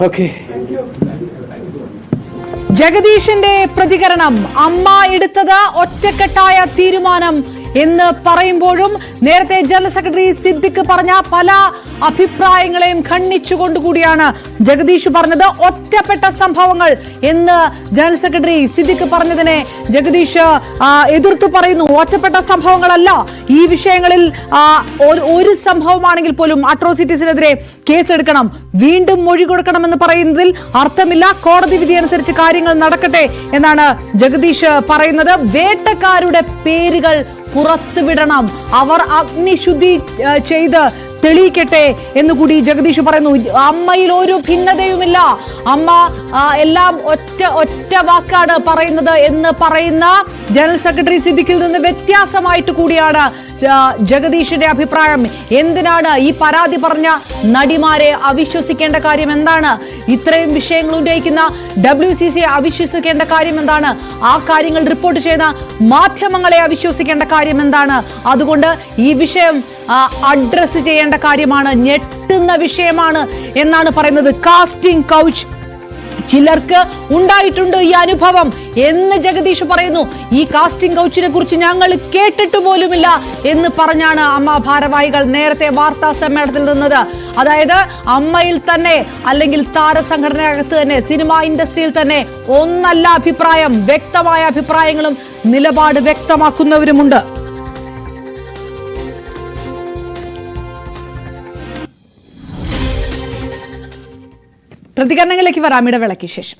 Okay. ജഗദീഷിന്റെ പ്രതികരണം, അമ്മ എടുത്തത് ഒറ്റക്കെട്ടായ തീരുമാനം എന്ന് പറയുമ്പോഴും നേരത്തെ ജനറൽ സെക്രട്ടറി സിദ്ദിഖ് പറഞ്ഞ പല അഭിപ്രായങ്ങളെയും ഖണ്ഡിച്ചുകൊണ്ടുകൂടിയാണ് ജഗദീഷ് പറഞ്ഞത്. ഒറ്റപ്പെട്ട സംഭവങ്ങൾ എന്ന് ജനറൽ സെക്രട്ടറി സിദ്ദിഖ് പറഞ്ഞതിനെ ജഗദീഷ് എതിർത്തു പറയുന്നു. ഒറ്റപ്പെട്ട സംഭവങ്ങളല്ല, ഈ വിഷയങ്ങളിൽ ഒരു സംഭവമാണെങ്കിൽ പോലും അട്രോസിറ്റീസിനെതിരെ കേസെടുക്കണം, വീണ്ടും മൊഴി കൊടുക്കണമെന്ന് പറയുന്നതിൽ അർത്ഥമില്ല. കോടതി വിധി അനുസരിച്ച് കാര്യങ്ങൾ നടക്കട്ടെ എന്നാണ് ജഗദീഷ് പറയുന്നത്. വേട്ടക്കാരുടെ പേരുകൾ പുറത്തുവിടണം, അവർ അഗ്നിശുദ്ധി ചെയ്ത് തെളിയിക്കട്ടെ എന്നുകൂടി ജഗദീഷ് പറയുന്നു. അമ്മയിൽ ഒരു ഭിന്നതയുമില്ല, അമ്മ എല്ലാം ഒറ്റ വാക്കാണ് പറയുന്നത് എന്ന് പറയുന്ന ജനറൽ സെക്രട്ടറി സിദ്ദിഖിൽ നിന്ന് വ്യത്യാസമായിട്ട് കൂടിയാണ് ജഗദീഷിന്റെ അഭിപ്രായം. എന്തിനാണ് ഈ പരാതി പറഞ്ഞ നടിമാരെ അവിശ്വസിക്കേണ്ട കാര്യം എന്താണ്? ഇത്രയും വിഷയങ്ങൾ ഉന്നയിക്കുന്ന WCC അവിശ്വസിക്കേണ്ട കാര്യം എന്താണ്? ആ കാര്യങ്ങൾ റിപ്പോർട്ട് ചെയ്യുന്ന മാധ്യമങ്ങളെ അവിശ്വസിക്കേണ്ട കാര്യം എന്താണ്? അതുകൊണ്ട് ഈ വിഷയം അഡ്രസ് ചെയ്യേണ്ട കാര്യമാണ്, ഞെട്ടുന്ന വിഷയമാണ് എന്നാണ് പറയുന്നത്. കാസ്റ്റിംഗ് കൗച്ച് ചിലർക്ക് ഉണ്ടായിട്ടുണ്ട് ഈ അനുഭവം എന്ന് ജഗദീഷ് പറയുന്നു. ഈ കാസ്റ്റിംഗ് കൗച്ചിനെ കുറിച്ച് ഞങ്ങൾ കേട്ടിട്ട് പോലുമില്ല എന്ന് പറഞ്ഞാണ് അമ്മ ഭാരവാഹികൾ നേരത്തെ വാർത്താ സമ്മേളനത്തിൽ നിന്നത്. അതായത് അമ്മയിൽ തന്നെ അല്ലെങ്കിൽ താരസംഘടനകത്ത് തന്നെ സിനിമാ ഇൻഡസ്ട്രിയിൽ തന്നെ ഒന്നല്ല അഭിപ്രായം, വ്യക്തമായ അഭിപ്രായങ്ങളും നിലപാട് വ്യക്തമാക്കുന്നവരുമുണ്ട്. പ്രതികരണങ്ങളിലേക്ക് വരാം ഇടവേളയ്ക്ക് ശേഷം.